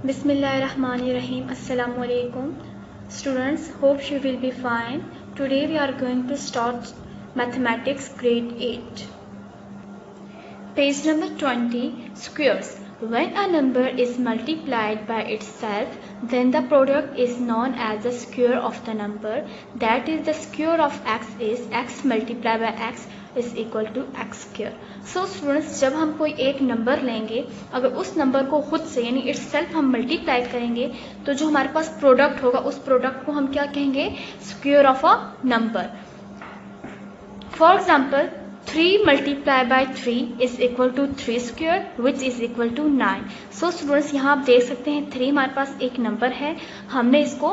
Bismillahirrahmanirrahim. Assalamu alaikum. Students, hope you will be fine. Today we are going to start Mathematics Grade 8. Page number 20, Squares. When a number is multiplied by itself, then the product is known as the square of the number. That is, the square of x is x multiplied by x is equal to x square. So students, जब हम कोई एक number लेंगे, अगर उस number को खुद से यानी इट्स सेल्फ हम मल्टीप्लाई करेंगे तो जो हमारे पास प्रोडक्ट होगा उस प्रोडक्ट को हम क्या कहेंगे? Square of a number. For example 3 multiplied by 3 is equal to 3 square which is equal to 9. So students, यहाँ आप देख सकते हैं 3 हमारे पास एक नंबर है, हमने इसको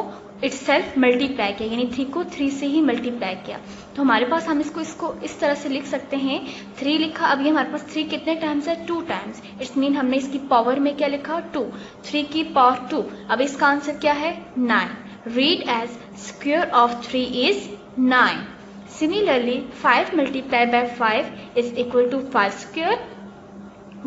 itself मल्टीप्लाई किया यानी 3 को 3 से ही मल्टीप्लाई किया. तो हमारे पास हम इसको इस तरह से लिख सकते हैं. 3 लिखा, अब ये हमारे पास 3 कितने टाइम्स है? 2 टाइम्स. इट्स मीन हमने इसकी पावर में क्या लिखा? 2. 3 की पावर 2. अब इसका आंसर क्या है? 9. Read as square of 3 is 9. Similarly, 5 multiplied by 5 is equal to 5 square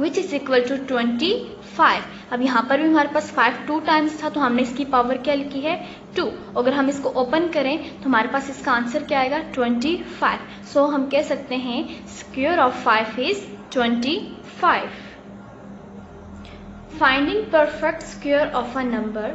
which is equal to 25. अब यहाँ पर भी हमारे पास 5 2 टाइम्स था तो हमने इसकी पावर क्या लिखी है? 2. अगर हम इसको ओपन करें तो हमारे पास इसका आंसर क्या आएगा? 25. सो हम कह सकते हैं square of 5 is 25. Finding perfect square of a number.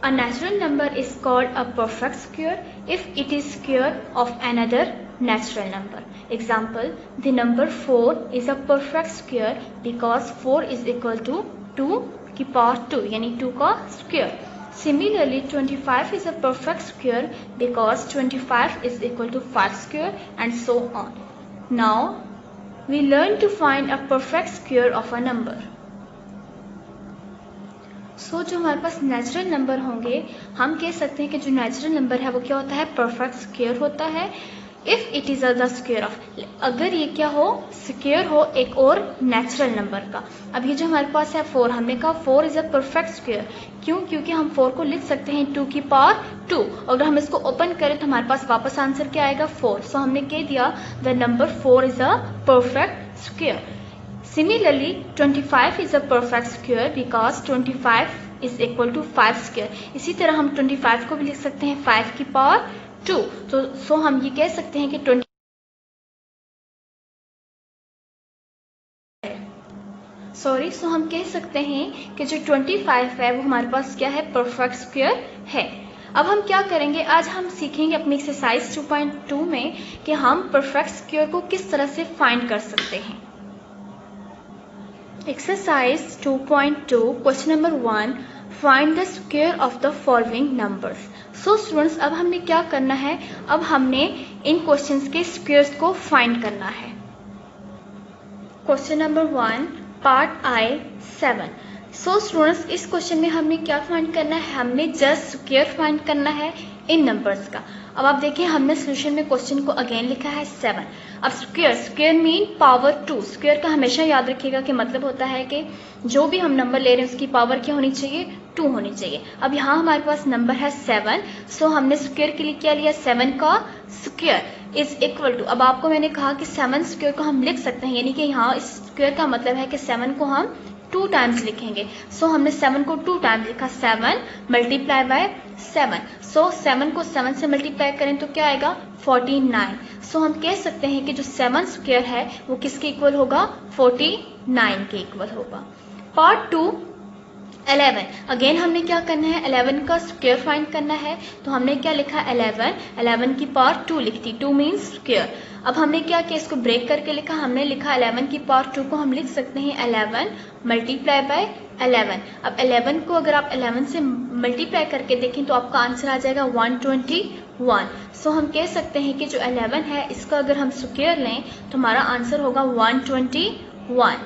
A natural number is called a perfect square if it is square of another natural number. Example, the number 4 is a perfect square because 4 is equal to 2 की power 2 यानी 2 का square. Similarly, 25 is a perfect square because 25 is equal to 5 square and so on. Now, we learn to find a perfect square of a number. सो जो हमारे पास natural number होंगे, हम कह सकते हैं कि जो नेचुरल नंबर है वो क्या होता है? परफेक्ट स्क्वायर होता है. If it is the square of, अगर ये क्या हो? स्क्वायर हो एक और नेचुरल नंबर का. अब ये जो हमारे पास है 4, हमने कहा 4 इज अ परफेक्ट स्क्वायर. क्यों? क्योंकि हम 4 को लिख सकते हैं 2 की पावर 2. अगर हम इसको ओपन करें तो हमारे पास वापस आंसर क्या आएगा? 4. सो हमने कह दिया the number 4 is a perfect square. Similarly, 25 is a perfect square because 25 is equal to 5 square. इसी तरह हम 25 को भी लिख सकते हैं 5 की पावर 2. तो सो हम ये कह सकते हैं कि 20 सो हम कह सकते हैं कि जो 25 है वो हमारे पास क्या है? परफेक्ट स्क्वायर है. अब हम क्या करेंगे? आज हम सीखेंगे अपनी एक्सरसाइज 2.2 में कि हम परफेक्ट स्क्वायर को किस तरह से फाइंड कर सकते हैं. Exercise 2.2 question number 1, find the square of the following numbers. So students, अब हमने क्या करना है? अब हमने इन क्वेश्चंस के स्क्वायर्स को फाइंड करना है. Question number 1 part I 7. So students, इस क्वेश्चन में हमने क्या फाइंड करना है? हमने जस्ट स्क्वायर फाइंड करना है इन नंबर्स का. अब आप देखिए हमने सोल्यूशन में क्वेश्चन को अगेन लिखा है 7. अब स्क्वायर मीन पावर 2. स्क्वायर का हमेशा याद रखिएगा कि मतलब होता है कि जो भी हम नंबर ले रहे हैं उसकी पावर क्या होनी चाहिए? 2 होनी चाहिए. अब यहाँ हमारे पास नंबर है 7. सो हमने स्क्वायर के लिए क्या लिया? 7 का स्क्वायर इज इक्वल टू, अब आपको मैंने कहा कि 7 स्क्वायर को हम लिख सकते हैं यानी कि यहाँ स्क्वायर का मतलब है कि 7 को हम 2 टाइम्स लिखेंगे. सो हमने 7 को 2 टाइम्स लिखा. 7 मल्टीप्लाई बाय 7. सो 7 को 7 से मल्टीप्लाई करें तो क्या आएगा? 49. सो हम कह सकते हैं कि जो 7 स्क्वायर है वो किसके इक्वल होगा? 49 के इक्वल होगा. पार्ट 2 11. अगेन हमने क्या करना है? 11 का स्क्वायर फाइंड करना है. तो हमने क्या लिखा? 11 की पावर 2 लिखती. 2 मीन्स स्क्वायर. अब हमने क्या किया? इसको ब्रेक करके लिखा. हमने लिखा 11 की पावर 2 को हम लिख सकते हैं 11 मल्टीप्लाई बाय 11. अब 11 को अगर आप 11 से मल्टीप्लाई करके देखें तो आपका आंसर आ जाएगा 121. सो हम कह सकते हैं कि जो 11 है इसका अगर हम स्क्वायर लें तो हमारा आंसर होगा 121.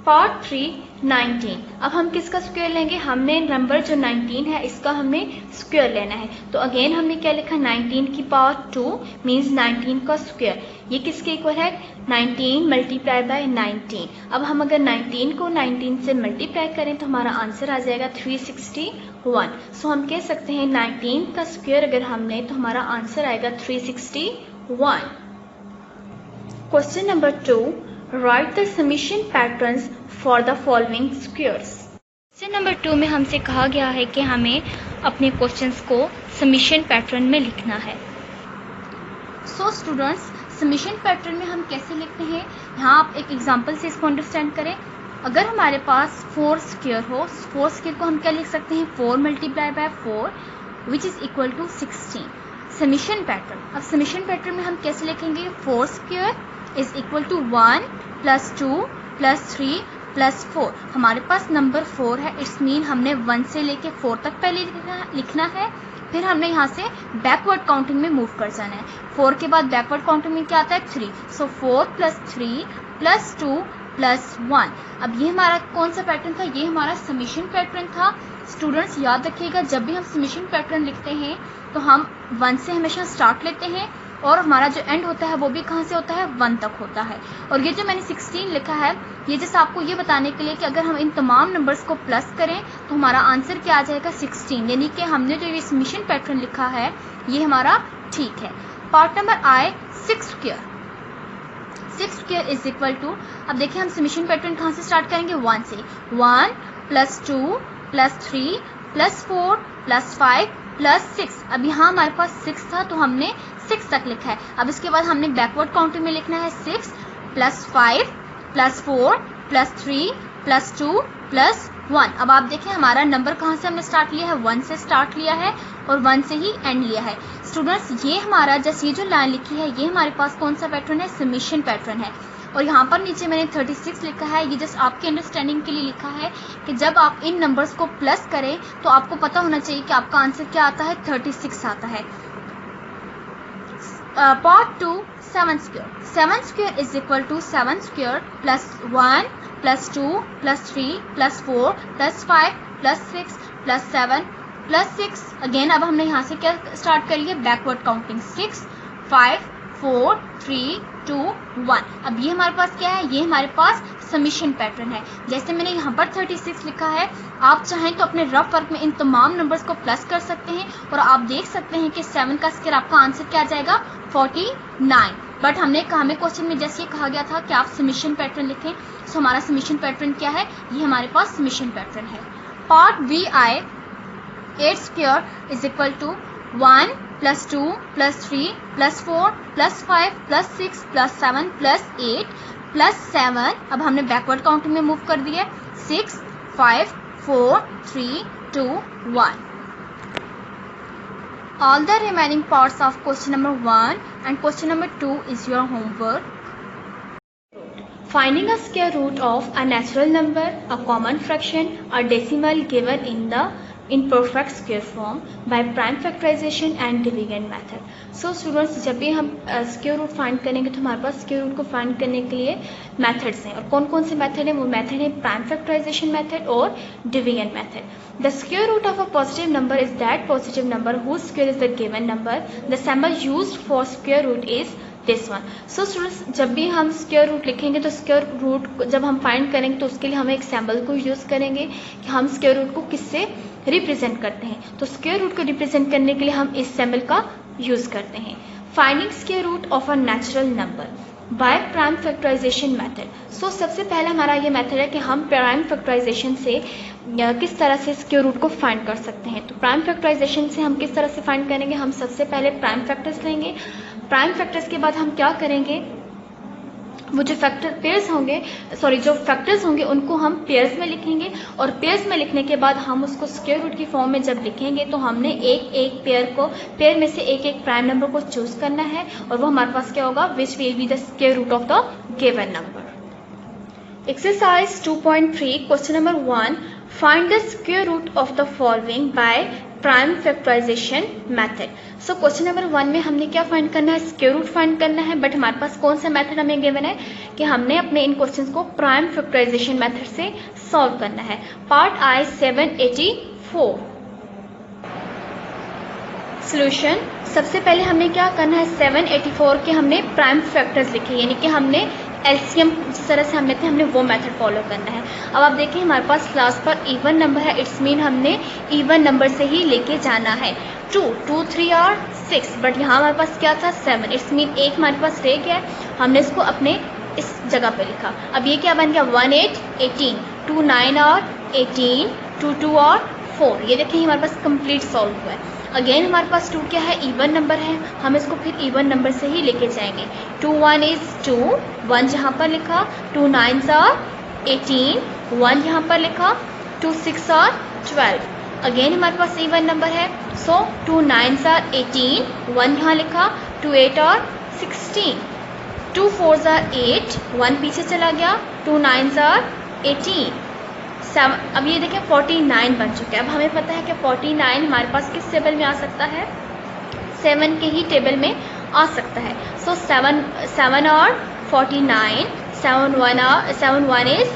पार्ट 3 19. अब हम किसका स्क्वायर लेंगे? हमने नंबर जो 19 है इसका हमने स्क्वायर लेना है. तो अगेन हमने क्या लिखा? 19 की पावर 2 मीन्स 19 का स्क्वायर. ये किसके इक्वल है? 19 मल्टीप्लाई बाय 19. अब हम अगर 19 को 19 से मल्टीप्लाई करें तो हमारा आंसर आ जाएगा 361. सो हम कह सकते हैं 19 का स्क्वायर अगर हमने तो हमारा आंसर आएगा 361. Question number 2, write the summation patterns for the following squares. Question number 2 में हमसे कहा गया है कि हमें अपने क्वेश्चंस को समीशन पैटर्न में लिखना है. सो स्टूडेंट्स, समीशन पैटर्न में हम कैसे लिखते हैं, यहाँ आप एक एग्जांपल से इसको अंडरस्टैंड करें. अगर हमारे पास 4 स्क्वायर हो, 4 स्क्वायर को हम क्या लिख सकते हैं, 4 multiply by 4 which is equal to 16. Summation pattern. अब समीशन पैटर्न में हम कैसे लिखेंगे, 4 स्क्वायर इज इक्वल टू 1 + 2 + 3 + 4. हमारे पास नंबर 4 है, इट्स मीन हमने 1 से लेके 4 तक पहले लिखना है, फिर हमने यहाँ से बैकवर्ड काउंटिंग में मूव कर जाना है. 4 के बाद बैकवर्ड काउंटिंग में क्या आता है, 3. सो 4 + 3 + 2 + 1. अब ये हमारा कौन सा पैटर्न था, ये हमारा समीशन पैटर्न था. स्टूडेंट्स याद रखिएगा, जब भी हम समीशन पैटर्न लिखते हैं तो हम 1 से हमेशा स्टार्ट लेते हैं और हमारा जो एंड होता है वो भी कहाँ से होता है, 1 तक होता है. और ये जो मैंने 16 लिखा है, ये जैसे आपको ये बताने के लिए कि अगर हम इन तमाम नंबर्स को प्लस करें तो हमारा आंसर क्या आ जाएगा, 16. यानी कि हमने जो ये समीशन पैटर्न लिखा है ये हमारा ठीक है. Part number I, 6 square. 6 square is equal to, अब देखिए हम समीशन पैटर्न कहाँ से स्टार्ट करेंगे, 1 से. 1 + 2 + 3 + 4 + 5 + 6. अब यहाँ हमारे पास 6 था तो हमने 6 तक लिखा है. अब इसके बाद हमने बैकवर्ड काउंटिंग में लिखना है 6 + 5 + 4 + 3 + 2 + 1. अब आप देखें हमारा नंबर कहाँ से हमने स्टार्ट लिया है, 1 से स्टार्ट लिया है और 1 से ही एंड लिया है. स्टूडेंट्स ये हमारा जैसे ये जो लाइन लिखी है ये हमारे पास कौन सा पैटर्न है, समीशन पैटर्न है. और यहाँ पर नीचे मैंने 36 लिखा है, ये जस्ट आपके अंडरस्टैंडिंग के लिए लिखा है कि जब आप इन नंबर्स को प्लस करें तो आपको पता होना चाहिए कि आपका आंसर क्या आता है, 36 आता है. Part 2, 7 square. 7 square is equal to 7 square + 1 + 2 + 3 + 4 + 5 + 6 + 7 + 6. Again अब हमने यहाँ से क्या स्टार्ट कर लिया, बैकवर्ड काउंटिंग. 6 5 4 3 2 1. अब ये हमारे पास क्या है, ये हमारे पास समीशन पैटर्न है. जैसे मैंने यहाँ पर 36 लिखा है, आप चाहें तो अपने रफ वर्क में इन तमाम नंबर्स को प्लस कर सकते हैं और आप देख सकते हैं कि 7 का स्क्वायर आपका आंसर क्या आ जाएगा, 49. बट हमें क्वेश्चन में जैसे ये कहा गया था कि आप समीशन पैटर्न लिखें, सो हमारा समीशन पैटर्न क्या है, ये हमारे पास समीशन पैटर्न है. Part B I, 8 square is equal to 1 + 2 + 3 + 4 + 5 + 6 + 7 + 8 + 7. अब हमने बैकवर्ड काउंटिंग में मूव कर दिया, 6 5 4 3 2 1. All the remaining parts of question number 1 and question number 2 is your homework. Finding a square root of a natural number, a common fraction, a decimal given in perfect square form by prime factorization and division method. So students, जब भी हम square root find करेंगे तो हमारे पास square root को find करने के लिए मेथड्स हैं. और कौन कौन से मेथड हैं, वो मेथड है प्राइम फैक्टराइजेशन मेथड और division method. The square root of a positive number is that positive number whose square is the given number. The symbol used for square root is this one. So students, जब भी हम square root लिखेंगे तो square root जब हम find करेंगे तो उसके लिए हम एक सिंबल को यूज़ करेंगे कि हम स्क्वायर रूट को किससे रिप्रेजेंट करते हैं. तो स्क्वायर रूट को रिप्रेजेंट करने के लिए हम इस सिंबल का यूज़ करते हैं. Finding square root of a natural number by prime factorization method. So सबसे पहला हमारा ये मेथड है कि हम प्राइम फैक्टराइजेशन से किस तरह से स्क्वायर रूट को फाइंड कर सकते हैं. तो प्राइम फैक्टराइजेशन से हम किस तरह से फाइंड करेंगे, हम सबसे पहले प्राइम फैक्टर्स लेंगे. प्राइम फैक्टर्स के बाद हम क्या करेंगे, वो जो फैक्टर्स होंगे उनको हम पेयर्स में लिखेंगे और पेयर्स में लिखने के बाद हम उसको स्क्वायर रूट की फॉर्म में जब लिखेंगे तो हमने एक पेयर में से एक प्राइम नंबर को चूज करना है और वो हमारे पास क्या होगा, which will be the square root of the given number. Exercise 2.3 question number 1, find the square root of the following by prime factorization method. So question number 1 में हमने क्या फाइंड करना है, स्क्वायर रूट फाइंड करना है. But हमारे पास कौन सा मेथड हमें गिवन है कि हमने अपने इन क्वेश्चंस को प्राइम फैक्टराइजेशन मेथड से सॉल्व करना है. पार्ट आई 784. सॉल्यूशन. सबसे पहले हमें क्या करना है, 784 के हमने प्राइम फैक्टर्स लिखे, यानी कि हमने एलसीएम जिस तरह से हम लेते हैं हमने वो मेथड फॉलो करना है. अब आप देखिए हमारे पास लास्ट पर इवन नंबर है, इट्स मीन हमने इवन नंबर से ही लेके जाना है. 2 2 3 और 6, बट यहाँ हमारे पास क्या था 7, इट्स मीन एक हमारे पास रह गया है, हमने इसको अपने इस जगह पे लिखा। अब ये क्या बन गया 1 8 18, 2 9 और 18, 2 2 और 4। ये देखें हमारे पास कंप्लीट सॉल्व हुआ है। अगेन हमारे पास 2 क्या है, इवन नंबर है, हम इसको फिर इवन नंबर से ही लेके जाएंगे। 2 1 इज 2, 1 यहाँ पर लिखा, 2 9 और 18, 1 यहाँ पर लिखा, 2 6 और 12। अगेन हमारे पास इवन नंबर है, सो 2 9 और 18, 1 यहाँ लिखा, 2 8 और 16, 2 4 और 8, 1 पीछे चला गया, 2 9 और 18, 7। अब ये देखें 49 बन चुके हैं। अब हमें पता है कि 49 हमारे पास किस टेबल में आ सकता है, 7 के ही टेबल में आ सकता है। सो 7 और 49, 7 1 इज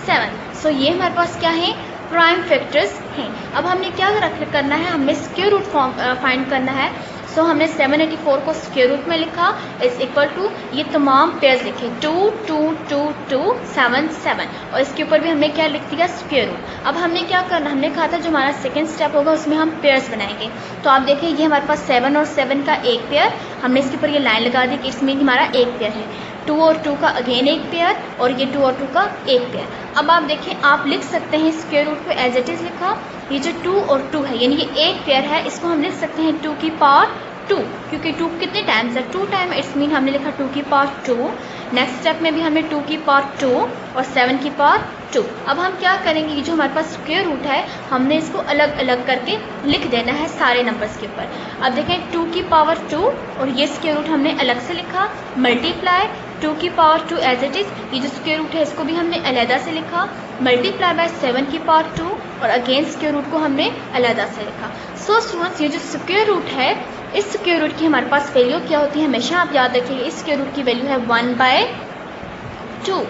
7। सो ये हमारे पास क्या है, प्राइम फैक्टर्स हैं। अब हमने क्या करना है, हमें स्क्वायर रूट फॉर्म फाइंड करना है। सो हमने 784 को स्क्वायर रूट में लिखा इज इक्वल टू, ये तमाम पेयर्स लिखे 2 2 2 2 7 7, और इसके ऊपर भी हमने क्या लिख दिया, स्क्वायर रूट। अब हमने क्या करना, हमने कहा था जो हमारा सेकंड स्टेप होगा उसमें हम पेयर्स बनाएंगे। तो आप देखें ये हमारे पास 7 और 7 का एक पेयर, हमने इसके ऊपर ये लाइन लगा दी कि इसमें हमारा एक पेयर है। 2 और 2 का अगेन एक पेयर, और ये 2 और 2 का एक पेयर। अब आप देखें आप लिख सकते हैं स्क्वायर रूट को एज इट इज़ लिखा, ये जो 2 और 2 है यानी ये एक पेयर है, इसको हम लिख सकते हैं 2 की पावर 2, क्योंकि 2 कितने टाइम्स है, 2 टाइम, इट्स मीन हमने लिखा 2 की पावर 2। नेक्स्ट स्टेप में भी हमने 2 की पावर 2 और 7 की पावर 2। अब हम क्या करेंगे, ये जो हमारे पास स्क्वायर रूट है हमने इसको अलग अलग करके लिख देना है सारे नंबर्स के ऊपर। अब देखें 2 की पावर 2 और ये स्क्वायर रूट हमने अलग से लिखा, मल्टीप्लाई 2 की पावर 2 एज इट इज़, ये जो स्क्वायर रूट है इसको भी हमने अलहदा से लिखा, मल्टीप्लाई बाय 7 की पावर 2 और अगेन स्क्वायर रूट को हमने अलहदा से लिखा। सो स्टूडेंट्स ये जो स्क्वायर रूट है, इस स्क्वायर रूट की हमारे पास वैल्यू क्या होती है, हमेशा आप याद रखिएगा इस स्क्वायर रूट की वैल्यू है 1/2।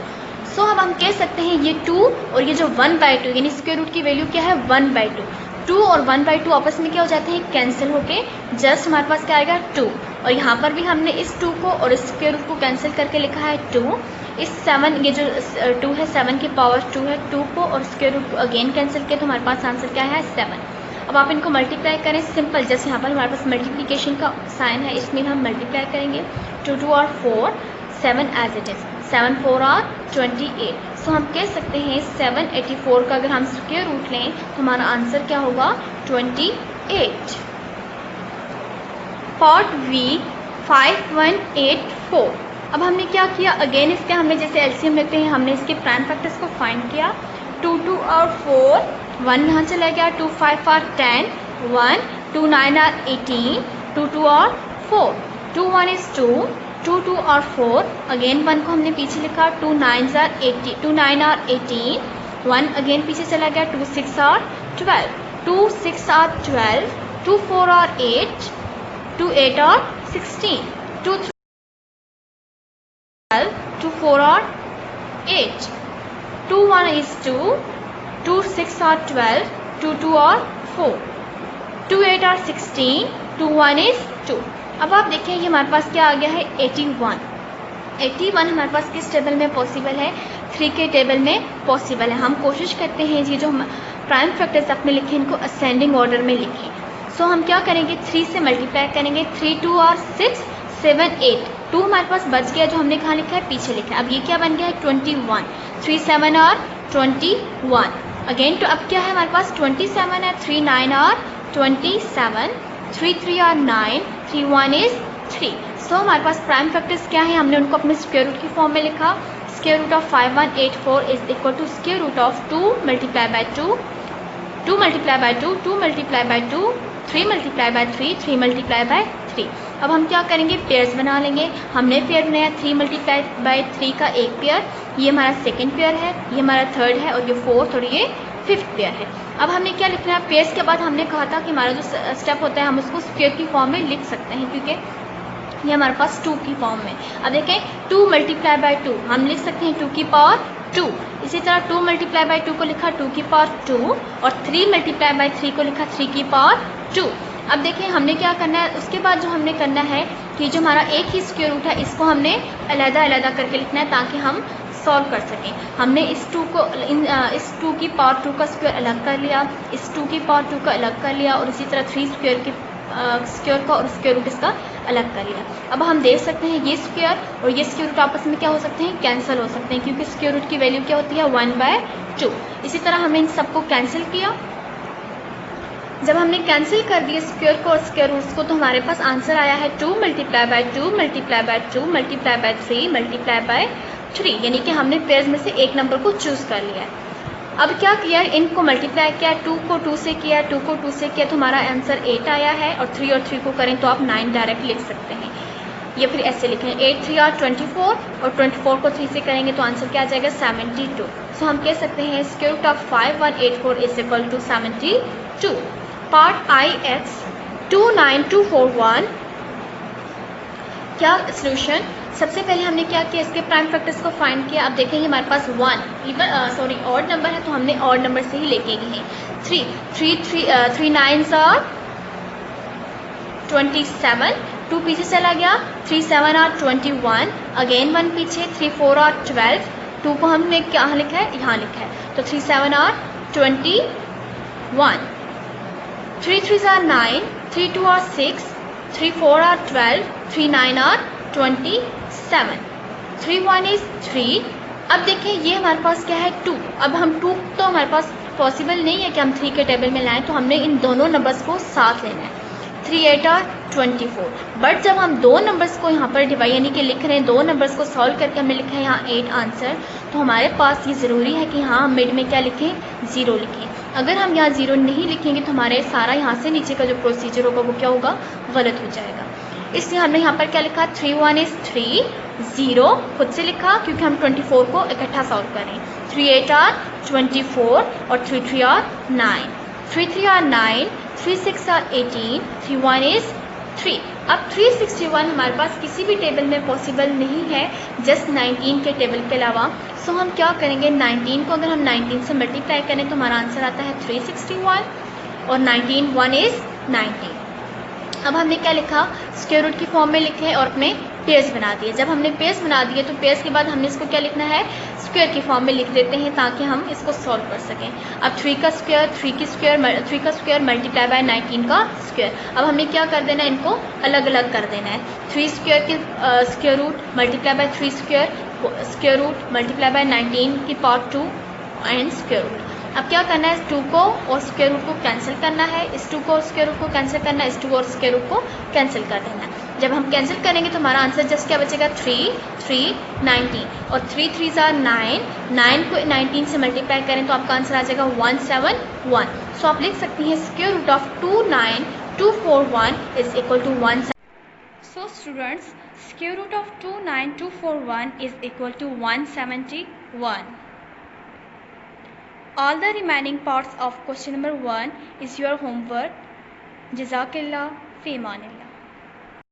सो अब हम कह सकते हैं ये 2 और ये जो 1/2 यानी स्क्वायर रूट की वैल्यू क्या है 1/2। 2 और 1/2 आपस में क्या हो जाते हैं, कैंसिल होके जस्ट हमारे पास क्या आएगा 2, और यहाँ पर भी हमने इस 2 को और इस स्क्वायर रूट को कैंसिल करके लिखा है 2। इस 7, ये जो 2 है 7 की पावर 2 है, 2 को और स्क्वायर रूट को अगेन कैंसिल किया तो हमारे पास आंसर क्या है 7। अब आप इनको मल्टीप्लाई करें सिंपल, जैसे यहाँ पर हमारे पास मल्टीप्लिकेशन का साइन है, इसमें हम मल्टीप्लाई करेंगे 2 2 और 4, 7 एज इट इज़, 7 4 और 28। सो हम कह सकते हैं 784 का अगर हम स्क्वायर रूट लें तो हमारा आंसर क्या होगा 28। Part V 5184। अब हमने क्या किया, अगेन इसके हमने जैसे एलसीएम लेते हैं हमने इसके प्राइम फैक्टर्स को फाइंड किया। 2 2 और 4, 1 यहाँ चला गया, 2 5 और 10, 1, 2 9 और 18, 2 2 और 4, 2 1 इज 2, 2 2 और 4, अगेन 1 को हमने पीछे लिखा, 2 9 और 18, 2 9 और 18, 1 अगेन पीछे चला गया, 2 6 और 12, 2 6 और 12, 2 4 और 8, 2 8 और 16, 2 3 12, 2 4 और 8, 2 1 is 2, 2 6 और 12, 2 2 और 4, 2 8 और 16, 2 1 is 2। अब आप देखें ये हमारे पास क्या आ गया है 81। 81 हमारे पास किस टेबल में पॉसिबल है, 3 के टेबल में पॉसिबल है। हम कोशिश करते हैं ये जो हम प्राइम फैक्टर्स अपने लिखे इनको असेंडिंग ऑर्डर में लिखें। सो हम क्या करेंगे 3 से मल्टीप्लाई करेंगे, 3 2 और 6 7 8, 2 हमारे पास बच गया जो हमने कहाँ लिखा है पीछे लिखा है। अब ये क्या बन गया है 21, 3 7 और 21 अगेन। तो अब क्या है हमारे पास 27 है, 3 9 और 27, 3 3 और 9, 3 1 इज 3। सो हमारे पास प्राइम फैक्टर्स क्या है, हमने उनको अपने स्क्वायर रूट की फॉर्म में लिखा। Square root of 5184 is equal to square root of 2 multiply by 2, 2 multiply by 2, 2 multiply by 2, 3 multiply by 3, 3 multiply by 3। अब हम क्या करेंगे पेयर्स बना लेंगे। हमने पेयर बनाया 3 मल्टीप्लाई बाय 3 का एक पेयर, ये हमारा सेकंड पेयर है, ये हमारा थर्ड है और ये फोर्थ और ये फिफ्थ पेयर है। अब हमने क्या लिखना है, पेयर्स के बाद हमने कहा था कि हमारा जो स्टेप होता है हम उसको स्क्वायर की फॉर्म में लिख सकते हैं क्योंकि ये हमारे पास 2 की फॉर्म में। अब देखें 2 मल्टीप्लाई बाय 2 हम लिख सकते हैं 2 की पावर 2। इसी तरह 2 मल्टीप्लाई बाय 2 को लिखा 2 की पावर 2 और 3 मल्टीप्लाई बाय 3 को लिखा 3 की पावर 2। अब देखें हमने क्या करना है, उसके बाद जो हमने करना है कि जो हमारा एक ही स्क्वायर रूट है इसको हमने अलग-अलग करके लिखना है ताकि हम सॉल्व कर सकें। हमने इस 2 को इस 2 की पावर 2 का स्क्वायर अलग कर लिया, इस 2 की पावर 2 का अलग कर लिया और इसी तरह 3 स्क्वायर की स्क्वायर का और स्क्वायर रूट इसका अलग कर लिया। अब हम देख सकते हैं ये स्क्वायर और ये स्क्वायर रूट आपस में क्या हो सकते हैं, कैंसिल हो सकते हैं, क्योंकि स्क्वायर रूट की वैल्यू क्या होती है 1/2। इसी तरह हमने इन सबको कैंसिल किया। जब हमने कैंसिल कर दिया स्क्वायर को और स्क्वायर रूट्स को, तो हमारे पास आंसर आया है 2 multiply by 2 multiply by 2 multiply by 3 multiply by 3, यानी कि हमने पेयर्स में से एक नंबर को चूज़ कर लिया है। अब क्या किया, इनको मल्टीप्लाई किया, 2 को 2 से किया, 2 को 2 से किया, तो हमारा आंसर 8 आया है। और 3 और 3 को करें तो आप 9 डायरेक्ट लिख सकते हैं, या फिर ऐसे लिखें 8 3 आर 24 और 24 को 3 से करेंगे तो आंसर क्या आ जाएगा 72। सो हम कह सकते हैं square root of 5184 is equal to 72। Part IX 29241, क्या सोल्यूशन। सबसे पहले हमने क्या किया, इसके प्राइम फैक्टर्स को फाइंड किया। अब देखेंगे हमारे पास 1 ऑड नंबर है तो हमने ऑड नंबर से ही लेके गए हैं। 3 9s आर 27, 2 पीछे चला गया, 3 7 आर 21, अगेन 1 पीछे, 3 4 आर 12, 2 को हमने क्या लिखा है, यहाँ लिखा है, तो 3 7 are 21, 3 3 are 9, 3 2 are 6, 3 4 are 12, 3 9 are 27, 3 1 is 3। अब देखें ये हमारे पास क्या है 2। अब हम 2 तो हमारे पास पॉसिबल नहीं है कि हम 3 के टेबल में लाएं, तो हमने इन दोनों नंबर्स को साथ लेना है। 3 8 आर 24, बट जब हम दो नंबर्स को यहाँ पर डिवाइड यानी कि लिख रहे हैं, दो नंबर्स को सॉल्व करके हमने लिखा है यहाँ 8 आंसर, तो हमारे पास ये ज़रूरी है कि यहाँ हम मिड में क्या लिखें, 0 लिखें। अगर हम यहाँ 0 नहीं लिखेंगे तो हमारे सारा यहाँ से नीचे का जो प्रोसीजर होगा वो क्या होगा, गलत हो जाएगा। इसलिए हमने यहाँ पर क्या लिखा, 3 1 इज 3, 0 खुद से लिखा क्योंकि हम 24 को इकट्ठा सॉल्व करें। 3 8 आर 24 और 3 3 आर 9, 3 3 आर 9, 3 6 आर 18, 3 1 इज 3। अब 361 हमारे पास किसी भी टेबल में पॉसिबल नहीं है, जस्ट 19 के टेबल के अलावा। सो हम क्या करेंगे, 19 को अगर हम 19 से मल्टीप्लाई करें तो हमारा आंसर आता है 361 और 19 1 इज 19। अब हमने क्या लिखा, स्क्वायर रूट की फॉर्म में लिखे और अपने पेयर्स बना दिए। जब हमने पेयर्स बना दिए तो पेयर्स के बाद हमने इसको क्या लिखना है, स्क्वायर की फॉर्म में लिख देते हैं ताकि हम इसको सॉल्व कर सकें। अब 3 का स्क्वायर 3 का स्क्वायर मल्टीप्लाई बाय 19 का स्क्वायर। अब हमने क्या कर देना है, इनको अलग अलग कर देना है। 3 स्क्वायर के square root multiply by 3 square root multiply by 19 की पार्ट 2 एंड स्क्वायर रूट। अब क्या करना है, इस 2 को और स्क्वायर रूट को कैंसिल करना है, इस 2 को और स्क्वायर रूट को कैंसिल करना है, इस 2 और स्क्वायर रूट को कैंसिल कर देना है। जब हम कैंसिल करेंगे तो हमारा आंसर जस्ट क्या बचेगा, 3 3 19 और 3 3 आर 9, 9 को 19 से मल्टीप्लाई करें तो आपका आंसर आ जाएगा 171। सो आप लिख सकती हैं square root of 29241 is equal to 1। So students, square root of 29241 is equal to 171. All the remaining parts of question number 1 is your homework. Jazakallah fi amanillah.